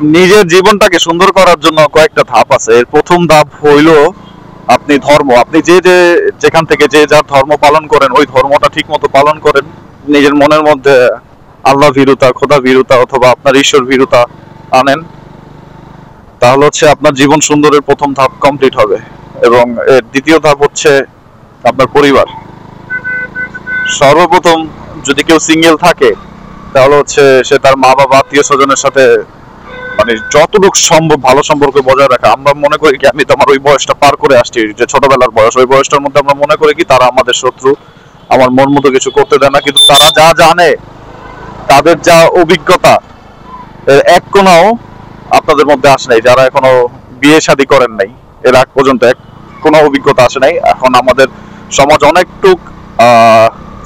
নিজের জীবনটাকে সুন্দর করার জন্য কয়েকটা ধাপ আছে। এর প্রথম ধাপ হইল আপনি ধর্ম, আপনি যেখান থেকে যে যার ধর্ম পালন করেন ওই ধর্মটা ঠিক মতো পালন করেন। নিজের মনের মধ্যে আল্লাহ ভীরুতা, খোদা ভীরুতা অথবা আপনার ঈশ্বর ভীরুতা আনেন, তাহলে হচ্ছে আপনার জীবন সুন্দরের প্রথম ধাপ কমপ্লিট হবে। এবং এর দ্বিতীয় ধাপ হচ্ছে আপনার পরিবার। সর্বপ্রথম যদি কেউ সিঙ্গেল থাকে তাহলে হচ্ছে সে তার মা বাবা আত্মীয় স্বজনের সাথে মানে যতটুকু সম্ভব ভালো সম্পর্ক বজায় রাখা। আমরা মনে করি কি আমি তো আমার ওই বয়সটা পার করে আসছি, যে ছোটবেলার বয়স, ওই বয়সটার মধ্যে আমরা মনে করি কি তারা আমাদের শত্রু, আমার মন মতো কিছু করতে দেয় না। কিন্তু তারা যা জানে, তাদের যা অভিজ্ঞতা, এর এক কোনাও আপনাদের মধ্যে আসে নাই। যারা এখনো বিয়ে শাদী করেন নাই, এর আগ পর্যন্ত এক কোনো অভিজ্ঞতা আসে নাই। এখন আমাদের সমাজ অনেকটুক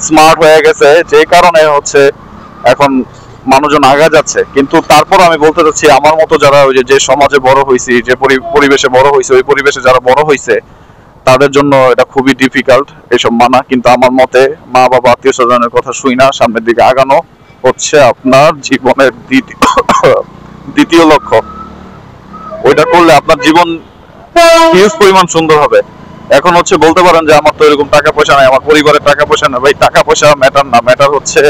স্মার্ট হয়ে গেছে, যে কারণে হচ্ছে এখন মানুষজন আগা যাচ্ছে। কিন্তু তারপর আমি বলতে চাচ্ছি, আমার মতো যারা ওই যে সমাজে বড় হয়েছি, যে পরিবেশে বড় হয়েছে, ওই পরিবেশে যারা বড় হয়েছে তাদের জন্য এটা খুবই ডিফিকাল্ট এসব মানা। কিন্তু আমার মতে মা বাবা আত্মীয় স্বজনের কথা শুই না সামনের দিকে আগানো হচ্ছে আপনার জীবনের দ্বিতীয় লক্ষ্য। ওইটা করলে আপনার জীবন হিউজ পরিমাণ সুন্দর হবে। এখন হচ্ছে বলতে পারেন যে আমার তো এরকম টাকা পয়সা নাই, আমার পরিবারের টাকা পয়সা না। ভাই, টাকা পয়সা ম্যাটার না, ম্যাটার হচ্ছে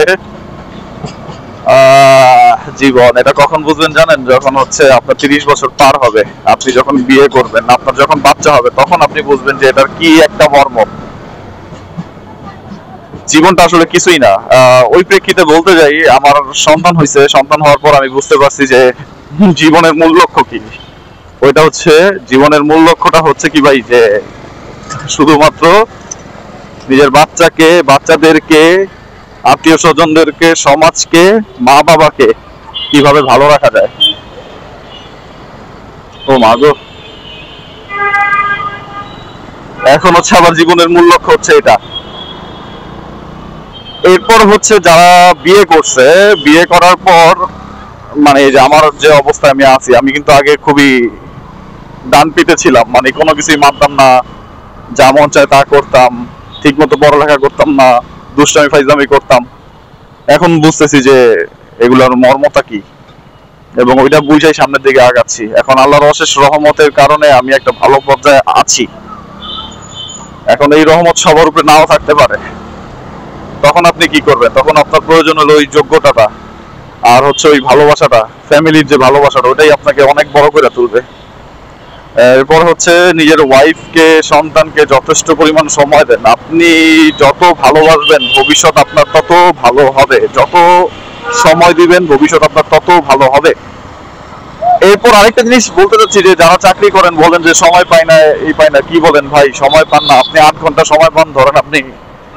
জীবন। এটা কখন বুঝবেন জানেন? যখন হচ্ছে আপনার 30 বছর পার হবে, আপনি যখন বিয়ে করবেন, আপনার যখন বাচ্চা হবে, তখন আপনি বুঝবেন যে এটার কি একটা মর্ম। জীবনটা আসলে কিছুই না। ওই প্রেক্ষিতে বলতে যাই, আমার সন্তান হয়েছে, সন্তান হওয়ার পর আমি বুঝতে পারছি যে জীবনের মূল লক্ষ্য কি। ওইটা হচ্ছে, জীবনের মূল লক্ষ্যটা হচ্ছে কি ভাই, যে শুধুমাত্র নিজের বাচ্চাকে, বাচ্চাদেরকে, আত্মীয় স্বজনদেরকে, সমাজকে, মা বাবাকে কিভাবে ভালো রাখা যায়। ও মা গো, এখন হচ্ছে আমার জীবনের মূল লক্ষ্য হচ্ছে এটা। এরপর হচ্ছে যারা বিয়ে করছে, বিয়ে করার পর মানে এই যে আমার যে অবস্থায় আমি আছি, আমি কিন্তু আগে খুবই ডান পিটে ছিলাম, মানে কোনো কিছুই মানতাম না, যা মন চায় তা করতাম, ঠিক মতো পড়ালেখা করতাম না, দুষ্টামি ফাইজলামি করতাম। এখন বুঝতেছি যে এগুলোর মর্মটা কি, এবং ওইটা বুঝাই সামনের দিকে আগাচ্ছি। এখন আল্লাহর অশেষ রহমতের কারণে আমি একটা ভালো পর্যায়ে আছি। এখন এই রহমত সবার উপরে নাও থাকতে পারে। তখন আপনি কি করবেন? তখন আপনার প্রয়োজন হলো ওই যোগ্যতাটা, আর হচ্ছে ওই ভালোবাসাটা, ফ্যামিলির যে ভালোবাসাটা, ওটাই আপনাকে অনেক বড় করে তুলবে। এরপর হচ্ছে নিজের ওয়াইফকে, সন্তানকে যথেষ্ট পরিমাণ সময় দেন। আপনি যত ভালোবাসবেন ভবিষ্যৎ আপনার তত ভালো হবে, যত সময় দিবেন ভবিষ্যৎ আপনার তত ভালো হবে। এরপর আরেকটা জিনিস বলতে চাচ্ছি, যে যারা চাকরি করেন বলেন যে সময় পায় না, এই পায় না, কি বলেন ভাই? সময় পান না? আপনি 8 ঘন্টা সময় পান, ধরেন আপনি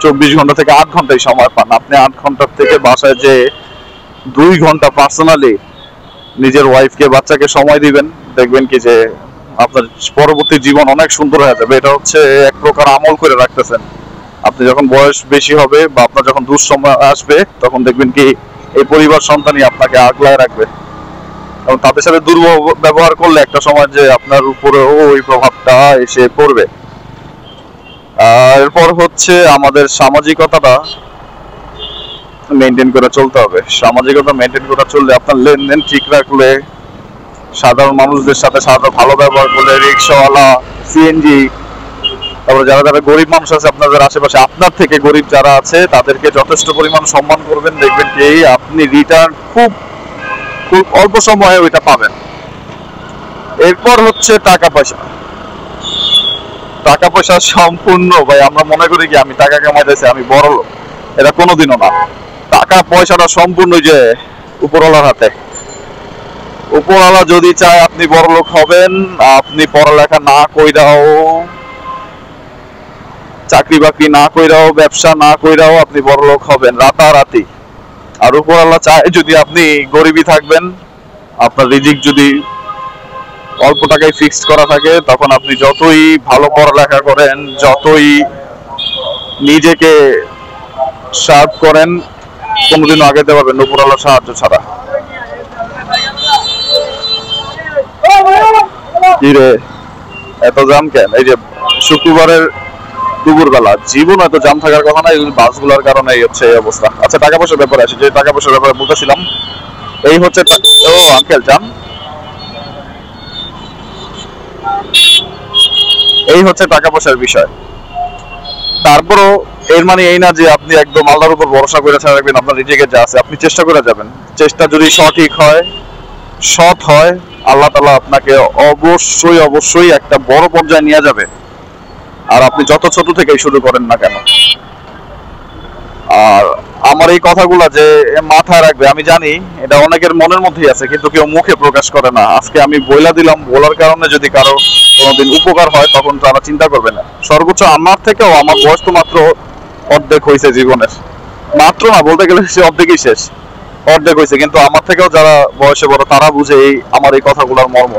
24 ঘন্টা থেকে 8 ঘন্টাই সময় পান। আপনি 8 ঘন্টার থেকে বাসায় যে 2 ঘন্টা পার্সোনালি নিজের ওয়াইফকে, বাচ্চাকে সময় দিবেন, দেখবেন কি যে আপনার পরবর্তী জীবন অনেক সুন্দর হয়ে যাবে। এটা হচ্ছে এক প্রকার আমল করে রাখতেছেন। আপনি যখন বয়স বেশি হবে বা আপনার যখন দুঃসময় আসবে, তখন দেখবেন কি এই পরিবার সন্তানই আপনাকে আগলায় রাখবে। এবং তাদের সাথে দুর্ব্যবহার করলে একটা সময় যে আপনার উপরেও ওই প্রভাবটা এসে পড়বে। এরপর হচ্ছে আমাদের সামাজিকতাটা মেনটেন করে চলতে হবে। সামাজিকতা মেনটেন করে চললে, আপনার লেনদেন ঠিক রাখলে, সাধারণ মানুষদের সাথে ভালো ব্যবহার করলে, রিক্সাওয়ালা, সিএনজি, তারপরে যারা যারা গরিব মানুষ আছে আপনাদের আশেপাশে, আপনার থেকে গরিব যারা আছে, তাদেরকে যথেষ্ট পরিমাণ সম্মান করবেন, দেখবেন কি আপনি রিটার্ন খুব খুব অল্প সময়ে ওইটা পাবেন। এরপর হচ্ছে টাকা পয়সা। টাকা পয়সা সম্পূর্ণ ভাই, আমরা মনে করি কি আমি টাকা কামাইতেছি, আমি বড় লোক। এটা কোনোদিনও না। টাকা পয়সাটা সম্পূর্ণ যে উপরওয়ালার হাতে। উপরওয়ালা যদি চায় আপনি বড় লোক হবেন, আপনি পড়ালেখা না কইরাও, চাকরি বাকরি না কইরাও, ব্যবসা না কইরাও আপনি বড় লোক হবেন রাতারাতি। আর উপরওয়ালা চায় যদি আপনি গরিবই থাকবেন, আপনার রিজিক যদি অল্প টাকায় ফিক্সড করা থাকে, তখন আপনি যতই ভালো পড়ালেখা করেন, যতই নিজেকে সার্ভ করেন, কোনোদিনও আগাতে পারবেন উপরওয়ালার সাহায্য ছাড়া। কি রে, এত জাম কেন? এই যে শুক্রবারের দুপুরবেলা, জীবন এত জাম থাকার কথা না, বাসগুলোর কারণে হচ্ছে এই অবস্থা। আচ্ছা, টাকা পয়সার ব্যাপারে আছে, যে টাকা পয়সার ব্যাপারে বলতেছিলাম, এই হচ্ছে। ও আঙ্কেল, যান এই হচ্ছে টাকা পয়সার বিষয়। তারপরও এর মানে এই না যে আপনি একদম আল্লাহর উপর ভরসা করে ছাড়া রাখবেন, আপনার রিজিকে যা আছে আপনি চেষ্টা করে যাবেন। চেষ্টা যদি সঠিক হয়, সৎ হয়, আল্লাহ তাআলা আপনাকে অবশ্যই অবশ্যই একটা বড় পর্যায়ে নিয়ে যাবে। আর আপনি যত ছোট থেকেই শুরু করেন না কেন। আর আমার এই কথাগুলো যে মাথায় রাখবে, আমি জানি এটা অনেকের মনের মধ্যেই আছে, কিন্তু কেউ মুখে প্রকাশ করে না। আজকে আমি বইলা দিলাম, বলার কারণে যদি কারো কোনোদিন উপকার হয় তখন তারা চিন্তা করবে না। সর্বোচ্চ আমার থেকেও আমার বয়স তো মাত্র অর্ধেক হয়েছে জীবনের, মাত্র না বলতে গেলে সে অর্ধেকই শেষ, অর্ধেক হয়েছে, কিন্তু আমার থেকেও যারা বয়সে বড় তারা বুঝে এই আমার এই কথাগুলোর মর্ম।